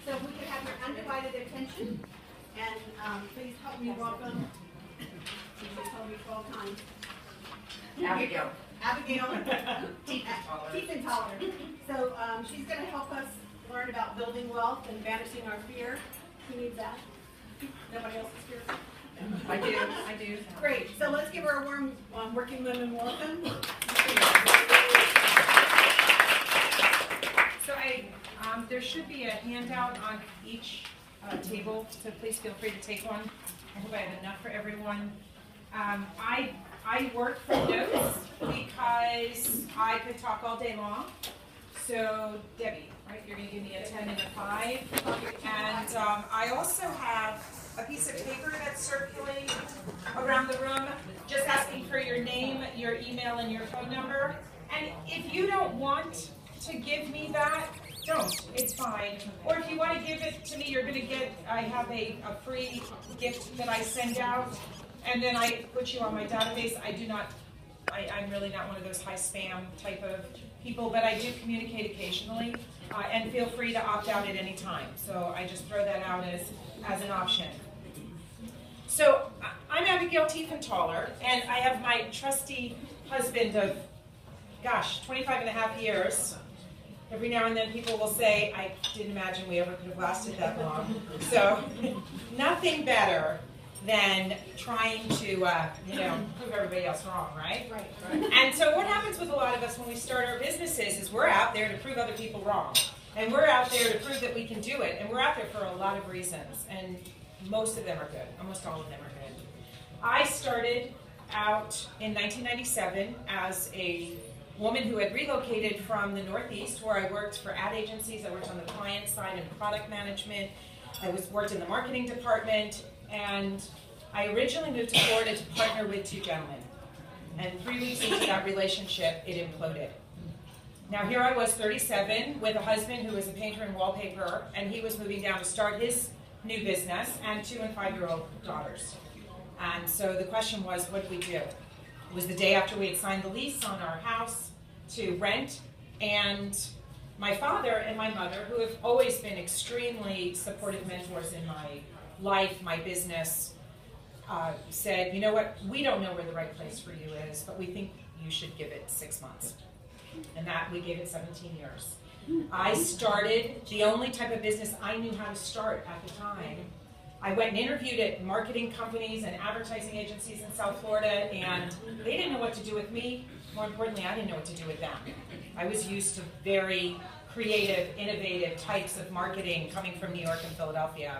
So if we could have your undivided attention, and please help me welcome, she's told me 12 times, Abigail. Abigail Tiefenthaler. So she's going to help us learn about building wealth and banishing our fear. Who needs that? Nobody else is fearful? I do. Great. So let's give her a warm working women welcome. So there should be a handout on each table, so please feel free to take one. I hope I have enough for everyone. I work from notes because I could talk all day long. So Debbie, right, you're going to give me a 10 and a 5. And I also have a piece of paper that's circulating around the room, just asking for your name, your email, and your phone number. And if you don't want to give me that, don't. It's fine. Or if you want to give it to me, you're going to get, I have a free gift that I send out, and then I put you on my database. I'm really not one of those high spam type of people, but I do communicate occasionally, and feel free to opt out at any time. So I just throw that out as an option. So I'm Abigail Tiefenthaler, and I have my trusty husband of, 25 and a half years. Every now and then people will say, I didn't imagine we ever could have lasted that long. So nothing better than trying to, prove everybody else wrong, right? Right. And so what happens with a lot of us when we start our businesses is we're out there to prove other people wrong. And we're out there to prove that we can do it. And we're out there for a lot of reasons. And most of them are good. Almost all of them are good. I started out in 1997 as a woman who had relocated from the Northeast, where I worked for ad agencies. I worked on the client side and product management. I worked in the marketing department. And I originally moved to Florida to partner with two gentlemen. And 3 weeks into that relationship, it imploded. Now here I was, 37, with a husband who was a painter and wallpaper, and he was moving down to start his new business, and 2- and 5-year-old daughters. And so the question was, what did we do? It was the day after we had signed the lease on our house to rent, and my father and my mother, who have always been extremely supportive mentors in my life, my business, said, you know what, we don't know where the right place for you is, but we think you should give it 6 months. And that, we gave it 17 years. I started the only type of business I knew how to start at the time. I went and interviewed at marketing companies and advertising agencies in South Florida, and they didn't know what to do with me. More importantly, I didn't know what to do with them. I was used to very creative, innovative types of marketing coming from New York and Philadelphia.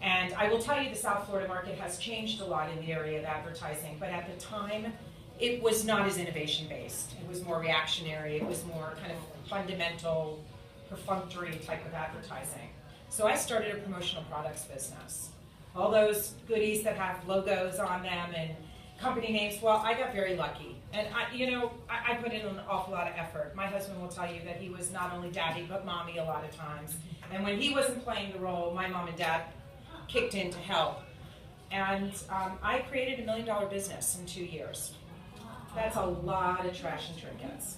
And I will tell you, the South Florida market has changed a lot in the area of advertising, but at the time, it was not as innovation-based. It was more reactionary. It was more kind of fundamental, perfunctory type of advertising. So I started a promotional products business. All those goodies that have logos on them and company names, well, I got very lucky. And I put in an awful lot of effort. My husband will tell you that he was not only daddy, but mommy a lot of times. And when he wasn't playing the role, my mom and dad kicked in to help. And I created $1 million business in 2 years. That's a lot of trash and trinkets.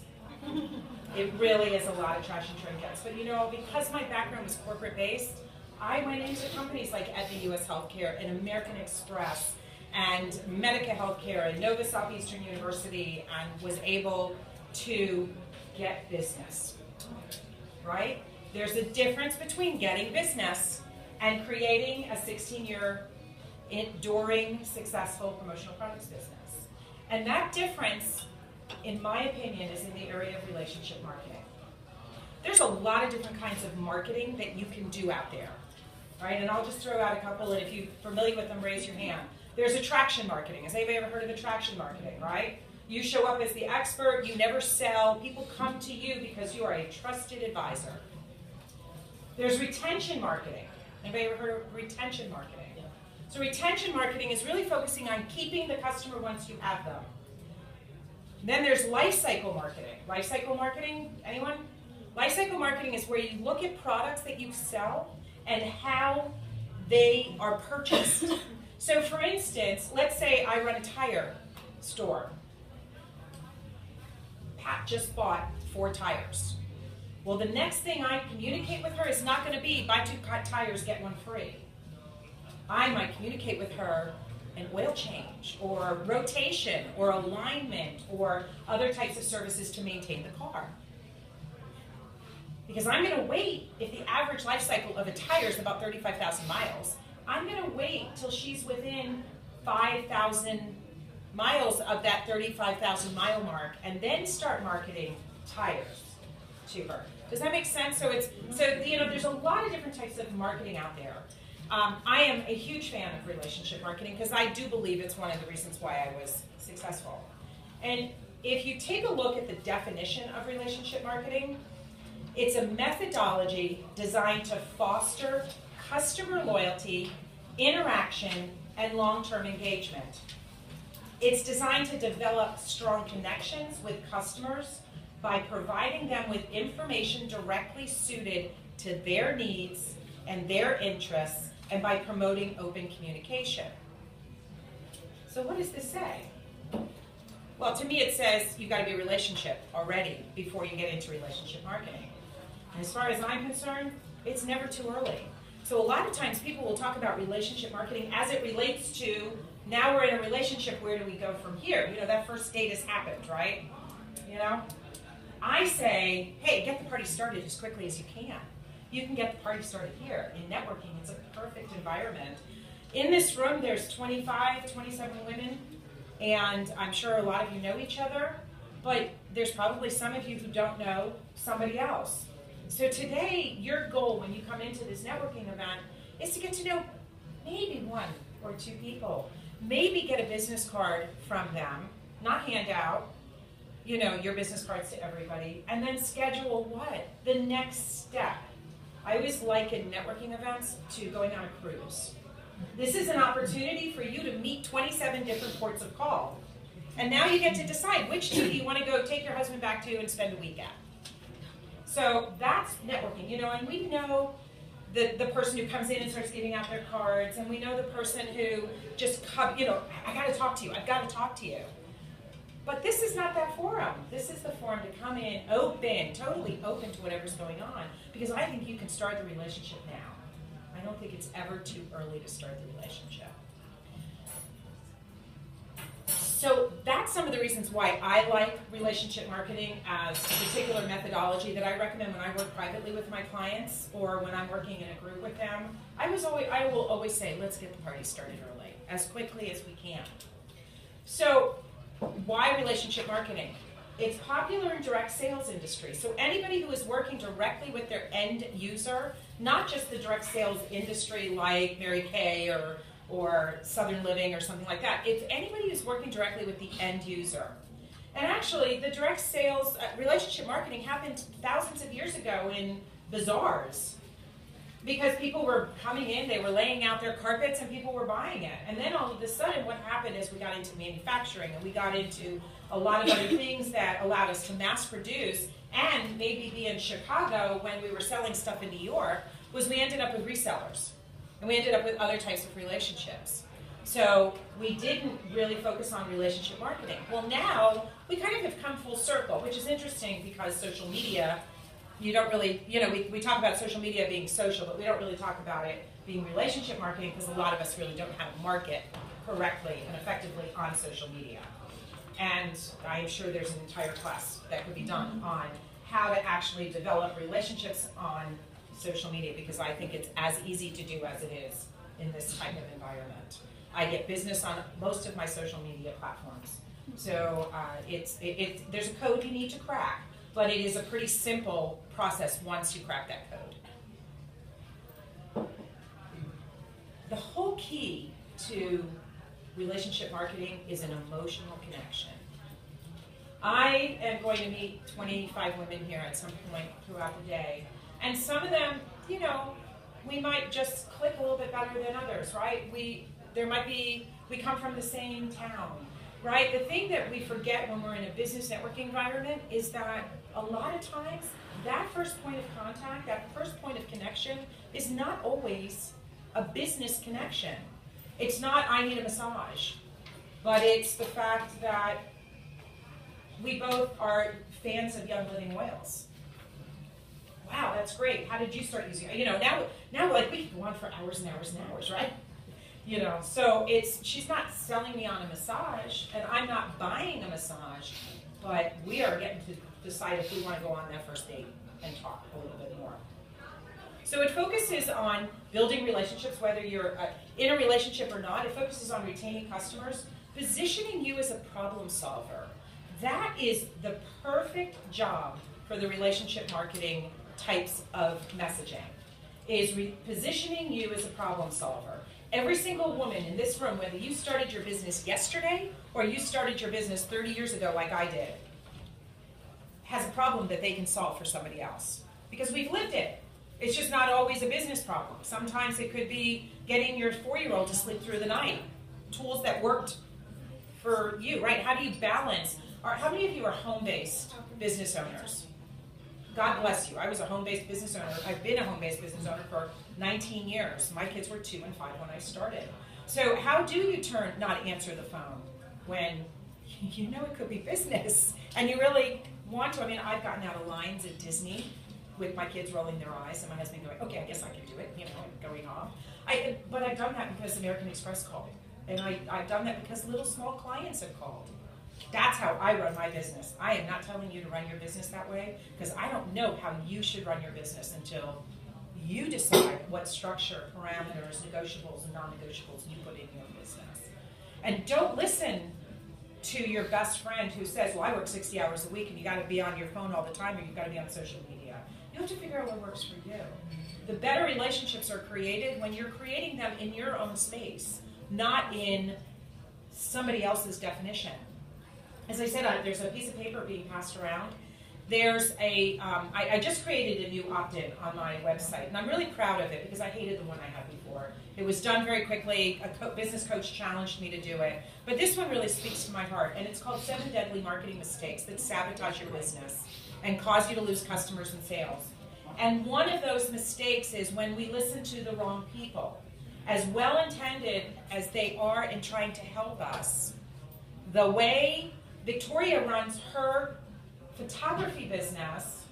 It really is a lot of trash and trinkets. But because my background was corporate based, I went into companies like at the US Healthcare and American Express and Medica Healthcare and Nova Southeastern University, and was able to get business, right? There's a difference between getting business and creating a 16-year enduring, successful promotional products business. And that difference, in my opinion, is in the area of relationship marketing. There's a lot of different kinds of marketing that you can do out there, right? And I'll just throw out a couple, and if you're familiar with them, raise your hand. There's attraction marketing. Has anybody ever heard of attraction marketing, right? You show up as the expert, you never sell, people come to you because you are a trusted advisor. There's retention marketing. Anybody ever heard of retention marketing? So retention marketing is really focusing on keeping the customer once you have them. Then there's life cycle marketing. Life cycle marketing, anyone? Life cycle marketing is where you look at products that you sell and how they are purchased. So for instance, let's say I run a tire store. Pat just bought 4 tires. Well, the next thing I communicate with her is not going to be buy 2 tires, get 1 free. I might communicate with her an oil change or rotation or alignment or other types of services to maintain the car. Because I'm going to wait, if the average life cycle of a tire is about 35,000 miles, I'm going to wait till she's within 5,000 miles of that 35,000 mile mark and then start marketing tires to her. Does that make sense? So there's a lot of different types of marketing out there. I am a huge fan of relationship marketing because I do believe it's one of the reasons why I was successful. And if you take a look at the definition of relationship marketing, it's a methodology designed to foster customer loyalty, interaction, and long-term engagement. It's designed to develop strong connections with customers by providing them with information directly suited to their needs and their interests, and by promoting open communication. So what does this say? Well, to me it says you've got to be a relationship already before you get into relationship marketing. And as far as I'm concerned, it's never too early. So a lot of times people will talk about relationship marketing as it relates to, now we're in a relationship, where do we go from here? You know, that first date has happened, right? You know? I say, hey, get the party started as quickly as you can. You can get the party started here. In networking, it's a perfect environment. In this room, there's 25, 27 women, and I'm sure a lot of you know each other, but there's probably some of you who don't know somebody else. So today, your goal when you come into this networking event is to get to know maybe 1 or 2 people. Maybe get a business card from them, not hand out, you know, your business cards to everybody, and then schedule what? The next step. I always liken networking events to going on a cruise. This is an opportunity for you to meet 27 different ports of call. And now you get to decide which 2 do you want to go take your husband back to and spend a week at. So that's networking, you know, and we know the person who comes in and starts giving out their cards, and we know the person who just, you know, I got to talk to you, I've got to talk to you. But this is not that forum. This is the forum to come in open, totally open to whatever's going on, because I think you can start the relationship now. I don't think it's ever too early to start the relationship. So that's some of the reasons why I like relationship marketing as a particular methodology that I recommend when I work privately with my clients or when I'm working in a group with them. I will always say, let's get the party started early, as quickly as we can. So why relationship marketing? It's popular in direct sales industry. So anybody who is working directly with their end user, not just the direct sales industry like Mary Kay or Southern Living or something like that. It's anybody who's working directly with the end user. And actually, the direct sales relationship marketing happened thousands of years ago in bazaars. Because people were coming in, they were laying out their carpets, and people were buying it. And then all of a sudden, what happened is we got into manufacturing, and we got into a lot of other things that allowed us to mass produce, and maybe be in Chicago when we were selling stuff in New York, was we ended up with resellers. And we ended up with other types of relationships. So we didn't really focus on relationship marketing. Well, now we kind of have come full circle, which is interesting because social media, you don't really, you know, we talk about social media being social, but we don't really talk about it being relationship marketing because a lot of us really don't how to market correctly and effectively on social media. And I'm sure there's an entire class that could be done on how to actually develop relationships on social media, because I think it's as easy to do as it is in this type of environment. I get business on most of my social media platforms. So there's a code you need to crack, but it is a pretty simple process once you crack that code. The whole key to relationship marketing is an emotional connection. I am going to meet 25 women here at some point throughout the day. And some of them, you know, we might just click a little bit better than others, right? We come from the same town, right? The thing that we forget when we're in a business networking environment is that a lot of times that first point of contact, that first point of connection is not always a business connection. It's not, I need a massage, but it's the fact that we both are fans of Young Living Oils. wow, that's great. How did you start using it? You know, now like we can go on for hours and hours and hours, right? You know, so she's not selling me on a massage, and I'm not buying a massage, but we are getting to decide if we want to go on that first date and talk a little bit more. So it focuses on building relationships, whether you're in a relationship or not. It focuses on retaining customers, positioning you as a problem solver. That is the perfect job for the relationship marketing types of messaging, is positioning you as a problem solver. Every single woman in this room, whether you started your business yesterday or you started your business 30 years ago like I did, has a problem that they can solve for somebody else. Because we've lived it. It's just not always a business problem. Sometimes it could be getting your 4-year-old to sleep through the night. Tools that worked for you, right? How do you balance? Or how many of you are home-based business owners? God bless you. I was a home-based business owner. I've been a home-based business owner for 19 years. My kids were 2 and 5 when I started. So how do you not answer the phone when you know it could be business and you really want to? I mean, I've gotten out of lines at Disney with my kids rolling their eyes and my husband going, okay, I guess I can do it, you know, going off. But I've done that because American Express called. And I've done that because little small clients have called. That's how I run my business. I am not telling you to run your business that way because I don't know how you should run your business until you decide what structure, parameters, negotiables, and non-negotiables you put in your business. And don't listen to your best friend who says, well, I work 60 hours a week and you got to be on your phone all the time or you've got to be on social media. You have to figure out what works for you. The better relationships are created when you're creating them in your own space, not in somebody else's definition. As I said, there's a piece of paper being passed around. There's I just created a new opt-in on my website, and I'm really proud of it because I hated the one I had before. It was done very quickly. A business coach challenged me to do it. But this one really speaks to my heart, and it's called 7 Deadly Marketing Mistakes That Sabotage Your Business and Cause You to Lose Customers and Sales. And one of those mistakes is when we listen to the wrong people. As well-intended as they are in trying to help us, the way Victoria runs her photography business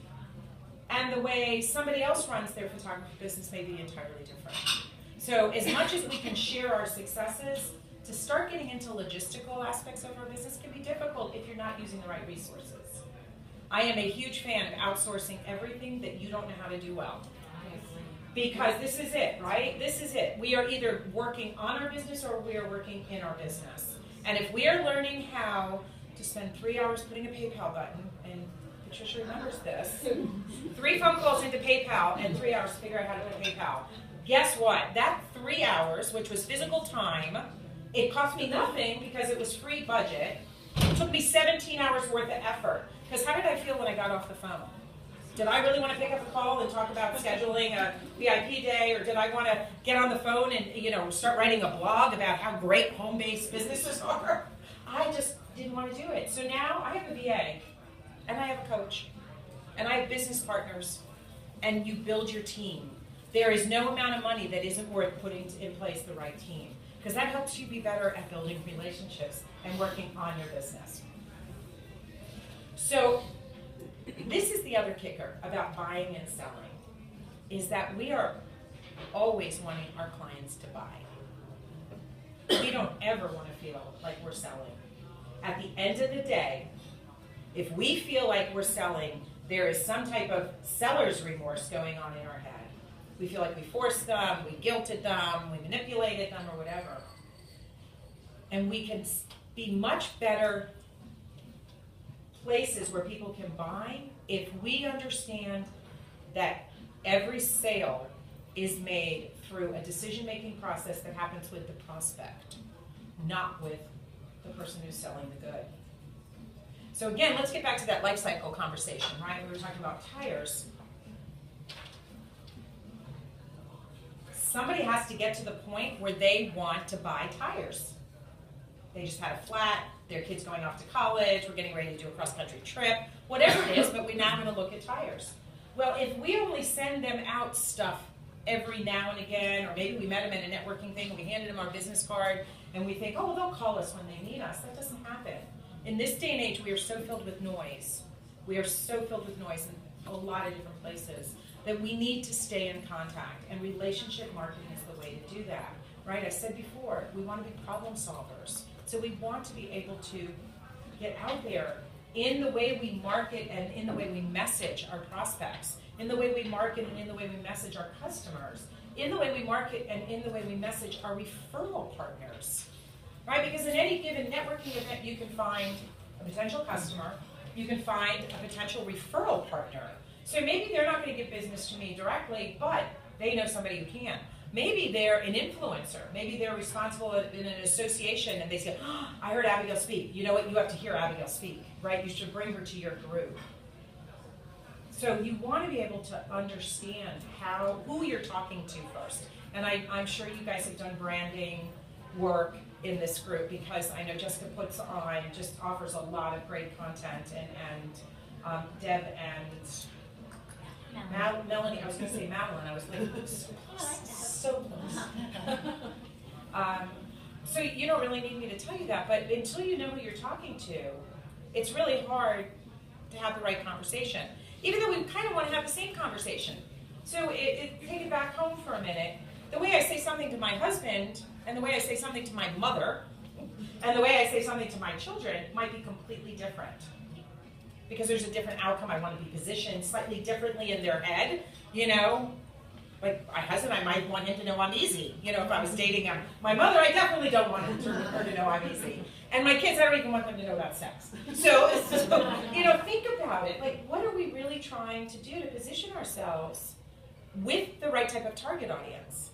and the way somebody else runs their photography business may be entirely different. So as much as we can share our successes, to start getting into logistical aspects of our business can be difficult if you're not using the right resources. I am a huge fan of outsourcing everything that you don't know how to do well. Because this is it, right? This is it. We are either working on our business or we are working in our business. And if we are learning how to spend 3 hours putting a PayPal button, and Patricia remembers this, 3 phone calls into PayPal and 3 hours to figure out how to put PayPal. Guess what? That 3 hours, which was physical time, it cost me nothing because it was free budget. It took me 17 hours worth of effort. Because how did I feel when I got off the phone? Did I really want to pick up a call and talk about scheduling a VIP day, or did I want to get on the phone and start writing a blog about how great home-based businesses are? I just didn't want to do it. So now I have a VA, and I have a coach, and I have business partners, and you build your team. There is no amount of money that isn't worth putting in place the right team, because that helps you be better at building relationships and working on your business. So this is the other kicker about buying and selling, is that we are always wanting our clients to buy. We don't ever want to feel like we're selling. At the end of the day, if we feel like we're selling, there is some type of seller's remorse going on in our head. We feel like we forced them, we guilted them, we manipulated them, or whatever. And we can be much better places where people can buy if we understand that every sale is made through a decision-making process that happens with the prospect, not with the person who's selling the good. So again, let's get back to that life cycle conversation, right? We were talking about tires. Somebody has to get to the point where they want to buy tires. They just had a flat, their kid's going off to college, we're getting ready to do a cross-country trip, whatever it is, but we're now going to look at tires. Well, if we only send them out stuff every now and again, or maybe we met them at a networking thing and we handed them our business card, and we think, oh, they'll call us when they need us. That doesn't happen. In this day and age, we are so filled with noise. We are so filled with noise. And a lot of different places, that we need to stay in contact, and relationship marketing is the way to do that, right? I said before, we want to be problem solvers. So we want to be able to get out there in the way we market and in the way we message our prospects, in the way we market and in the way we message our customers, in the way we market and in the way we message our referral partners, right? Because in any given networking event, you can find a potential customer, you can find a potential referral partner. So maybe they're not going to give business to me directly, but they know somebody who can. Maybe they're an influencer. Maybe they're responsible in an association and they say, oh, I heard Abigail speak. You know what? You have to hear Abigail speak, right? You should bring her to your group. So you want to be able to understand who you're talking to first. And I'm sure you guys have done branding work in this group, because I know Jessica puts on, just offers a lot of great content, and Deb and Melanie, I was going to say Madeline, I was like, so close. So you don't really need me to tell you that, but until you know who you're talking to, it's really hard to have the right conversation. Even though we kind of want to have the same conversation. So take it back home for a minute. The way I say something to my husband, and the way I say something to my mother, and the way I say something to my children might be completely different. Because there's a different outcome. I want to be positioned slightly differently in their head, you know? Like my husband, I might want him to know I'm easy, you know, if I was dating him. My mother, I definitely don't want her to know I'm easy. And my kids, I don't even want them to know about sex. So, you know, think about it. Like, what are we really trying to do to position ourselves with the right type of target audience?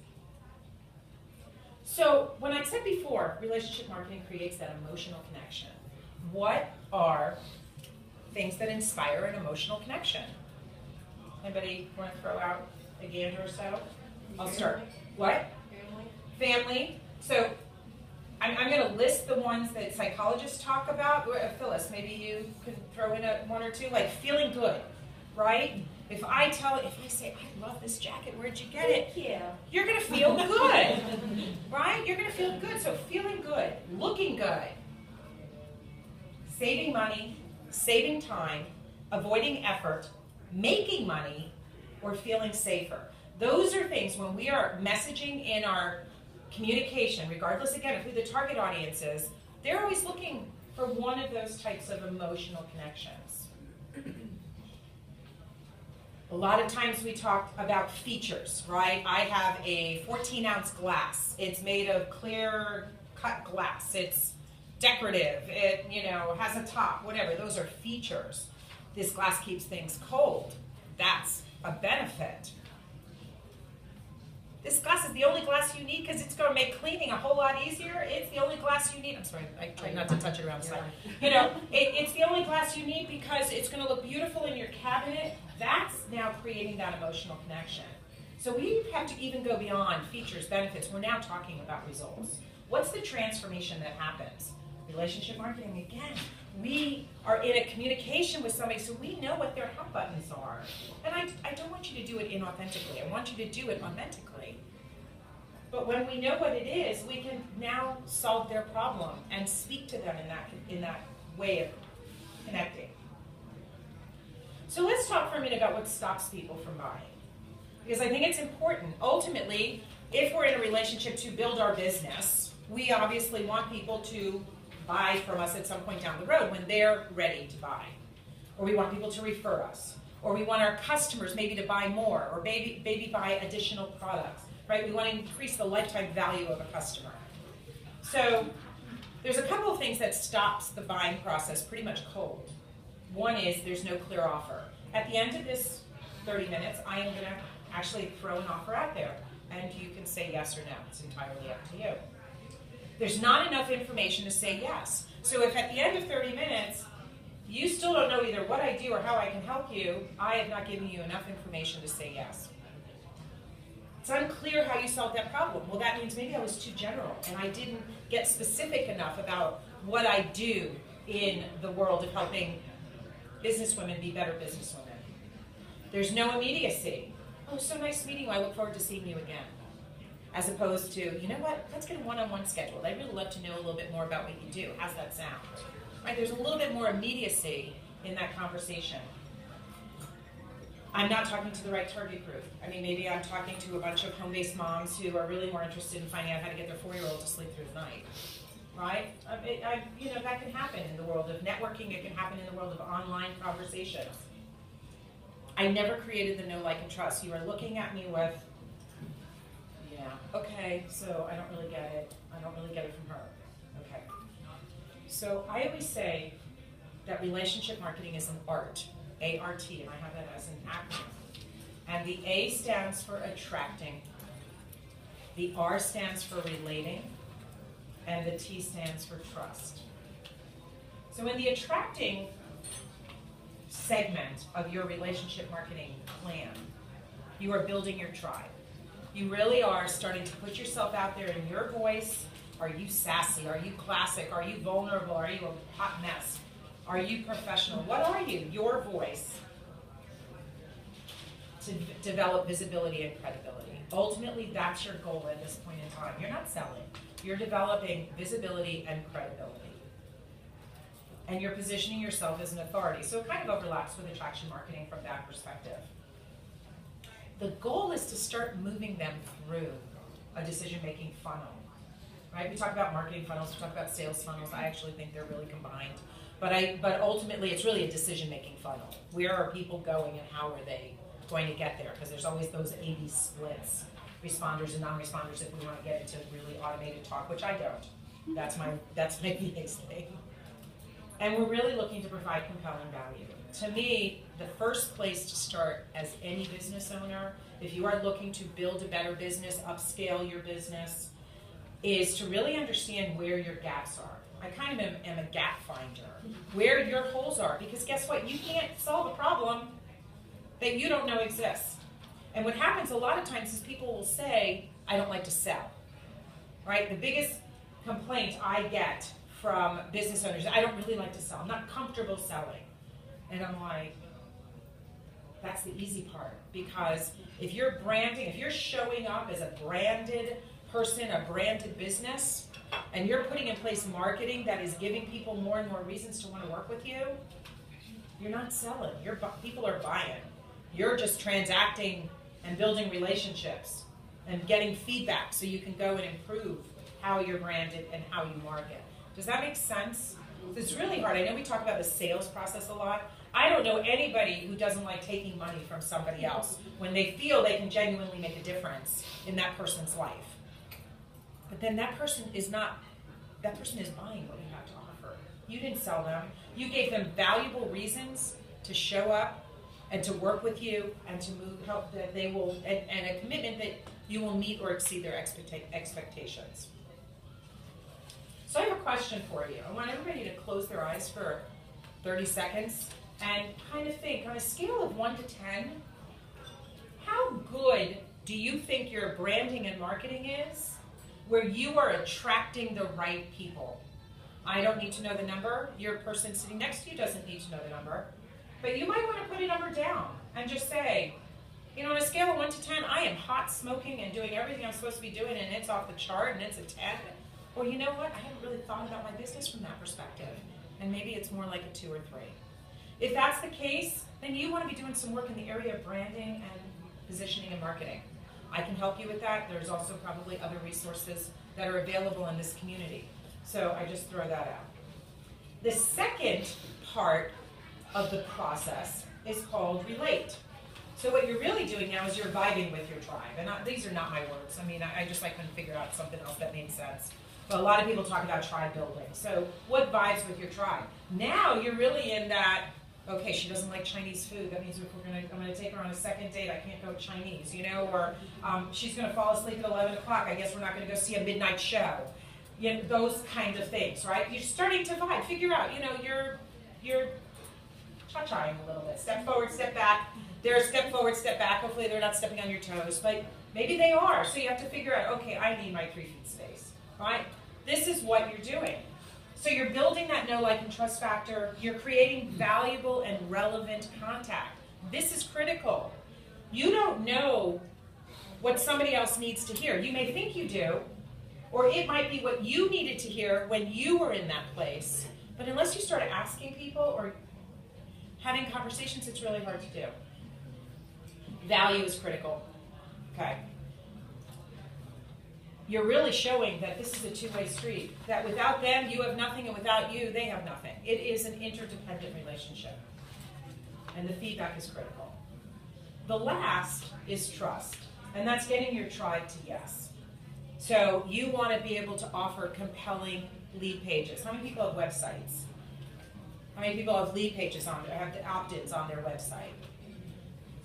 So, when I said before, relationship marketing creates that emotional connection. What are things that inspire an emotional connection? Anybody want to throw out a gander or so? I'll start. What? Family. So I'm going to list the ones that psychologists talk about. Phyllis, maybe you can throw in one or two, like feeling good, right? If I say, I love this jacket, where'd you get it? Thank you. You're going to feel good, right? You're going to feel good. So feeling good, looking good, saving money, saving time, avoiding effort, making money, or feeling safer. Those are things when we are messaging in our communication, regardless again of who the target audience is, they're always looking for one of those types of emotional connections. A lot of times we talk about features, right? I have a 14-ounce glass. It's made of clear cut glass. It's decorative. It, you know, has a top, whatever. Those are features. This glass keeps things cold. That's a benefit. This glass is the only glass you need because it's going to make cleaning a whole lot easier. It's the only glass you need. I'm sorry, I tried not to touch it around the side. You know, it's the only glass you need because it's going to look beautiful in your cabinet. That's now creating that emotional connection. So we have to even go beyond features, benefits. We're now talking about results. What's the transformation that happens? Relationship marketing, again. We are in a communication with somebody so we know what their hot buttons are. And I don't want you to do it inauthentically. I want you to do it authentically. But when we know what it is, we can now solve their problem and speak to them in that way of connecting. So let's talk for a minute about what stops people from buying. Because I think it's important. Ultimately, if we're in a relationship to build our business, we obviously want people to buy from us at some point down the road when they're ready to buy. Or we want people to refer us. Or we want our customers maybe to buy more, or maybe buy additional products, right? We want to increase the lifetime value of a customer. So there's a couple of things that stops the buying process pretty much cold. One is there's no clear offer. At the end of this 30 minutes, I am going to actually throw an offer out there, and you can say yes or no. It's entirely up to you. There's not enough information to say yes. So if at the end of 30 minutes, you still don't know either what I do or how I can help you, I have not given you enough information to say yes. It's unclear how you solved that problem. Well, that means maybe I was too general and I didn't get specific enough about what I do in the world of helping businesswomen be better businesswomen. There's no immediacy. Oh, so nice meeting you. I look forward to seeing you again. As opposed to, you know what, let's get a one-on-one scheduled. I'd really love to know a little bit more about what you do. How's that sound? Right? There's a little bit more immediacy in that conversation. I'm not talking to the right target group. I mean, maybe I'm talking to a bunch of home-based moms who are really more interested in finding out how to get their 4-year-old to sleep through the night, right? You know, that can happen in the world of networking. It can happen in the world of online conversations. I never created the know, like, and trust. You are looking at me with, yeah, okay, so I don't really get it. I don't really get it from her. Okay. So I always say that relationship marketing is an art, A-R-T, and I have that as an acronym. And the A stands for attracting, the R stands for relating, and the T stands for trust. So in the attracting segment of your relationship marketing plan, you are building your tribe. You really are starting to put yourself out there in your voice. Are you sassy? Are you classic? Are you vulnerable? Are you a hot mess? Are you professional? What are you? Your voice to develop visibility and credibility. Ultimately, that's your goal at this point in time. You're not selling. You're developing visibility and credibility. And you're positioning yourself as an authority. So it kind of overlaps with attraction marketing from that perspective. The goal is to start moving them through a decision-making funnel. Right? We talk about marketing funnels, we talk about sales funnels. I actually think they're really combined. But ultimately, it's really a decision-making funnel. Where are people going and how are they going to get there? Because there's always those 80 splits, responders and non-responders, if we want to get into really automated talk, which I don't. That's my VA's thing. And we're really looking to provide compelling value. To me, the first place to start as any business owner, if you are looking to build a better business, upscale your business, is to really understand where your gaps are. I kind of am a gap finder, where your holes are, because guess what? You can't solve a problem that you don't know exists. And what happens a lot of times is people will say, I don't like to sell, right? The biggest complaint I get from business owners, I don't really like to sell. I'm not comfortable selling. And I'm like, that's the easy part. Because if you're branding, if you're showing up as a branded person, a branded business, and you're putting in place marketing that is giving people more and more reasons to want to work with you, you're not selling. People are buying. You're just transacting and building relationships and getting feedback so you can go and improve how you're branded and how you market. Does that make sense? It's really hard. I know we talk about the sales process a lot. I don't know anybody who doesn't like taking money from somebody else when they feel they can genuinely make a difference in that person's life. But then that person is buying what you have to offer. You didn't sell them. You gave them valuable reasons to show up and to work with you and to help that they will, and a commitment that you will meet or exceed their expectations. So I have a question for you. I want everybody to close their eyes for 30 seconds and kind of think, on a scale of 1 to 10, how good do you think your branding and marketing is where you are attracting the right people? I don't need to know the number. Your person sitting next to you doesn't need to know the number. But you might want to put a number down and just say, on a scale of 1 to 10, I am hot smoking and doing everything I'm supposed to be doing, and it's off the chart, and it's a 10. Or you know what? I haven't really thought about my business from that perspective. And maybe it's more like a 2 or 3. If that's the case, then you want to be doing some work in the area of branding and positioning and marketing. I can help you with that. There's also probably other resources that are available in this community. So I just throw that out. The second part of the process is called relate. So what you're really doing now is you're vibing with your tribe. And these are not my words. I mean, I couldn't figure out something else that made sense. But a lot of people talk about tribe building. So what vibes with your tribe? Now you're really in that, okay, she doesn't like Chinese food. That means I'm gonna take her on a second date. I can't go Chinese, Or she's gonna fall asleep at 11 o'clock. I guess we're not gonna go see a midnight show. Those kind of things, right? You're starting to vibe. Figure out, you're cha-chaing a little bit. Step forward, step back. They're a step forward, step back. Hopefully they're not stepping on your toes, but maybe they are. So you have to figure out, okay, I need my 3 feet space, right? This is what you're doing. So you're building that know, like, and trust factor. You're creating valuable and relevant contact. This is critical. You don't know what somebody else needs to hear. You may think you do, or it might be what you needed to hear when you were in that place. But unless you start asking people or having conversations, it's really hard to do. Value is critical. Okay. You're really showing that this is a two-way street, that without them, you have nothing, and without you, they have nothing. It is an interdependent relationship, and the feedback is critical. The last is trust, and that's getting your tribe to yes. So you want to be able to offer compelling lead pages. How many people have websites? How many people have lead pages on there, have the opt-ins on their website?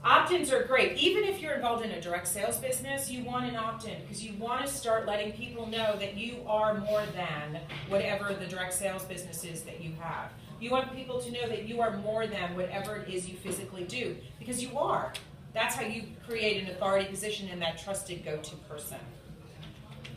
Opt-ins are great. Even if you're involved in a direct sales business, you want an opt-in because you want to start letting people know that you are more than whatever the direct sales business is that you have. You want people to know that you are more than whatever it is you physically do, because you are. That's how you create an authority position and that trusted go-to person.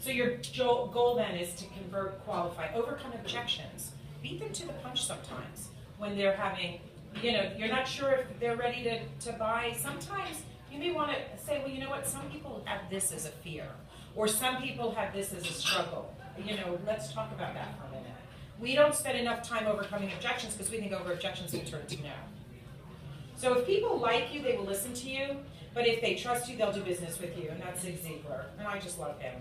So your goal then is to convert, qualify, overcome objections. Beat them to the punch sometimes when they're having, you're not sure if they're ready to buy. Sometimes you may want to say, well, you know what, some people have this as a fear, or some people have this as a struggle. Let's talk about that for a minute. We don't spend enough time overcoming objections because we think over objections can turn to no. So if people like you, they will listen to you, but if they trust you, they'll do business with you, and that's Zig Ziglar, and I just love him.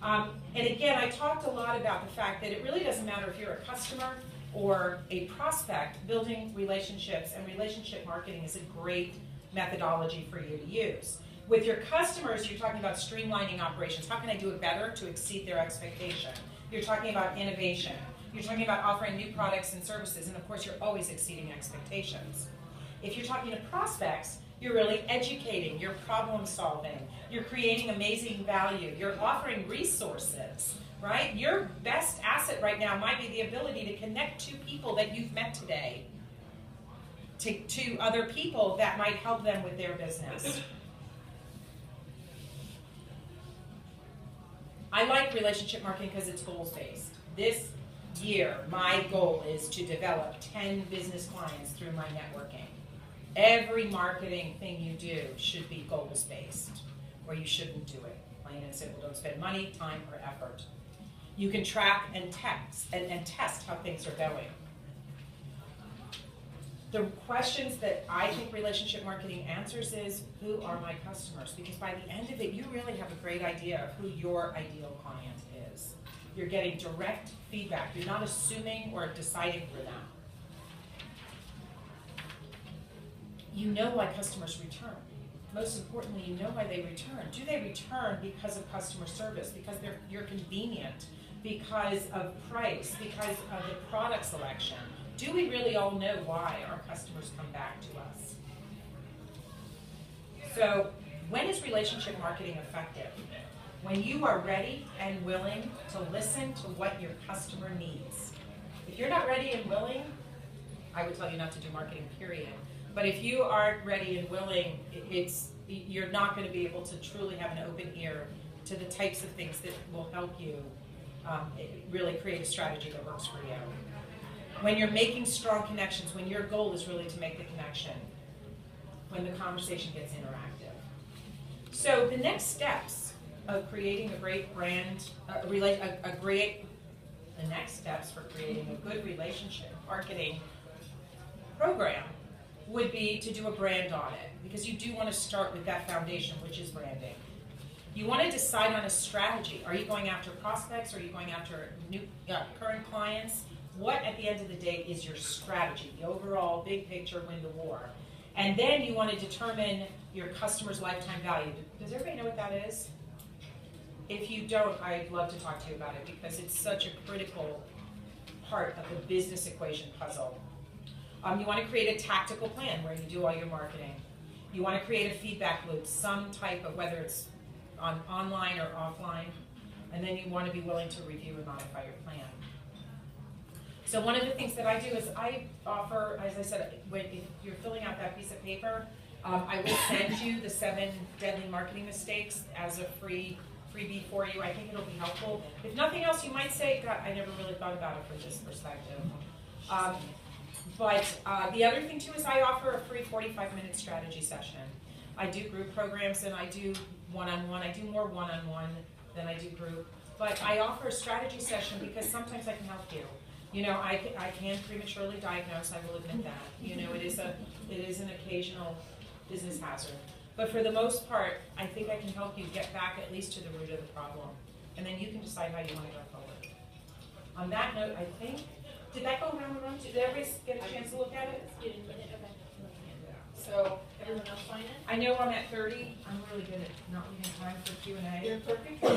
And again, I talked a lot about the fact that it really doesn't matter if you're a customer or a prospect. Building relationships and relationship marketing is a great methodology for you to use. With your customers, you're talking about streamlining operations. How can I do it better to exceed their expectation? You're talking about innovation. You're talking about offering new products and services, and of course, you're always exceeding expectations. If you're talking to prospects, you're really educating, you're problem solving, you're creating amazing value, you're offering resources, right? Your best asset right now might be the ability to connect to people that you've met today, to other people that might help them with their business. I like relationship marketing because it's goals-based. This year, my goal is to develop 10 business clients through my networking. Every marketing thing you do should be goals-based, or you shouldn't do it. Plain and simple, don't spend money, time, or effort. You can track and test how things are going. The questions that I think relationship marketing answers is, who are my customers? Because by the end of it, you really have a great idea of who your ideal client is. You're getting direct feedback. You're not assuming or deciding for them. You know why customers return. Most importantly, you know why they return. Do they return because of customer service, because you're convenient, because of price, because of the product selection? Do we really all know why our customers come back to us? So, when is relationship marketing effective? When you are ready and willing to listen to what your customer needs. If you're not ready and willing, I would tell you not to do marketing, period. But if you aren't ready and willing, you're not going to be able to truly have an open ear to the types of things that will help you really create a strategy that works for you. When you're making strong connections, when your goal is really to make the connection, when the conversation gets interactive. So the next steps of creating a great brand, the next steps for creating a good relationship marketing program would be to do a brand audit, because you do want to start with that foundation, which is branding. You want to decide on a strategy. Are you going after prospects? Are you going after new current clients? What, at the end of the day, is your strategy, the overall big picture win the war? And then you want to determine your customer's lifetime value. Does everybody know what that is? If you don't, I'd love to talk to you about it, because it's such a critical part of the business equation puzzle. You want to create a tactical plan where you do all your marketing. You want to create a feedback loop, some type of, whether it's online or offline, and then you want to be willing to review and modify your plan. So one of the things that I do is I offer, as I said, if you're filling out that piece of paper, I will send you the 7 deadly marketing mistakes as a freebie for you. I think it'll be helpful. If nothing else, you might say, God, I never really thought about it from this perspective. But the other thing too is I offer a free 45-minute strategy session. I do group programs and I do one-on-one. I do more one-on-one than I do group. But I offer a strategy session because sometimes I can help you. I can prematurely diagnose, I will admit that. It is an occasional business hazard. But for the most part, I think I can help you get back at least to the root of the problem. And then you can decide how you want to go forward. On that note, I think, did that go around the room? Did everybody get a chance to look at it? So, Everyone else sign it? I know I'm at 30. I'm really good at not leaving time for Q&A. You're perfect. They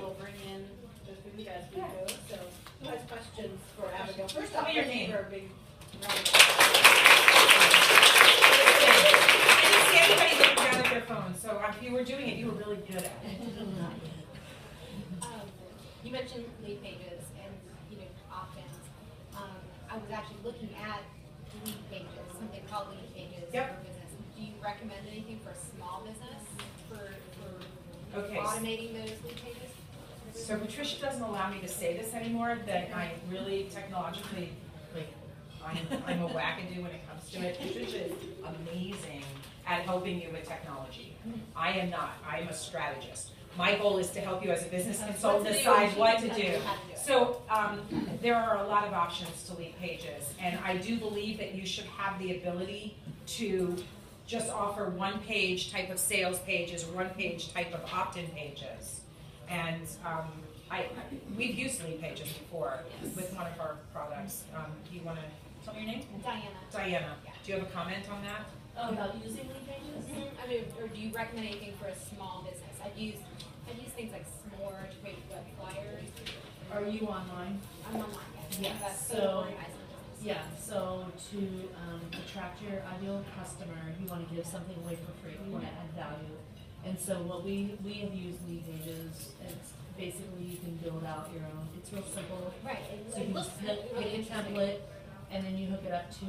will bring in the food as we go, so who has questions for Abigail? First off, Tell me your name. for a big round of I didn't see anybody looking down at their phone, so if you were doing it, you were really good at it. You mentioned lead pages and, opt-ins. I was actually looking at lead pages, something called lead pages Yep. for business. Do you recommend anything for small business for Okay. automating those lead pages? So Patricia doesn't allow me to say this anymore, that I really technologically, I'm a wackadoo when it comes to it. Patricia is amazing at helping you with technology. I am not, I'm a strategist. My goal is to help you as a business consultant What to do. decide what to How do. to do it. So there are a lot of options to lead pages, and I do believe that you should have the ability to just offer one-page type of sales pages or one-page type of opt-in pages. And we've used lead pages before with one of our products. Do you want to tell me your name? Diana. Diana. Yeah. Do you have a comment on that? About using lead pages? I mean, or do you recommend anything for a small business? I've used things like S'more to create web flyers. Are you online? I'm online, yes. Yes, That's so- organizing business. Yeah, so to attract your ideal customer, you want to give something away for free, you want to add value. And so what we have used lead pages, it's basically you can build out your own, it's real simple. Right, So you it can looks just pick really a interesting. template and then you hook it up to